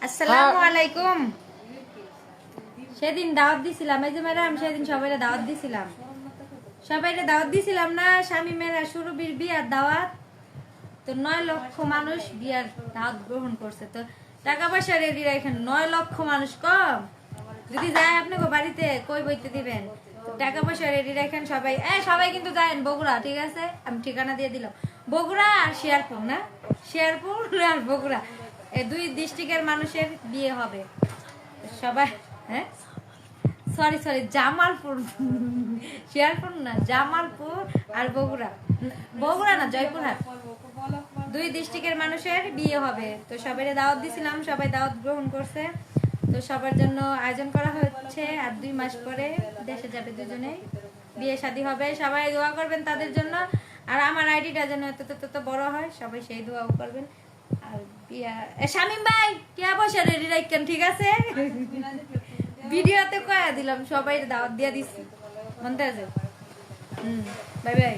আসসালামু আলাইকুম। সেদিন দাওয়াত দিছিলাম, এই যে ম্যাডাম, সেদিন সবাইকে দাওয়াত দিছিলাম, সবাইকে দাওয়াত দিছিলাম না? স্বামী মেয়েরা সুরবির বিয়ার দাওয়াত, তো 9 লক্ষ মানুষ বিয়ার দাওয়াত গ্রহণ করছে। তো টাকা পয়সা রেডি রাখেন, 9 লক্ষ মানুষ কম। যদি যায় আপনাকে বাড়িতে কই বইতে দিবেন, তো টাকা পয়সা রেডি রাখেন সবাই। সবাই কিন্তু যায়েন বগুড়া, ঠিক আছে? আমি ঠিকানা দিয়ে দিলাম, বগুড়া আর শেরপুর, না শেরপুর আর বগুড়া, এই 2 ডিস্ট্রিক্টের মানুষের বিয়ে হবে সবাই। হ্যাঁ, সরি জামালপুর, শেরপুর না, জামালপুর আর বগুড়া, বগুড়া না জয়পুরহাট, 2 ডিস্ট্রিক্টের মানুষের বিয়ে হবে। তো সবাই দাওয়াত দিছিলাম, সবাই দাওয়াত গ্রহণ করছে। তো সবার জন্য আয়োজন করা হচ্ছে, আর 2 মাস পরে দেশে যাবে দুজনে, বিয়ে শাদী হবে। সবাই দোয়া করবেন তাদের জন্য, আর আমার আইডিটা যেন এত বড় হয়, সবাই সেই দোয়াও করবেন। আর বিয়া শামিম ভাই টিয়া পয়সা রেডি রাখেন, ঠিক আছে? ভিডিওতে কয়া দিলাম, সবাই দাওয়াত দিয়া দিচ্ছি, মনে আছে? Bye bye.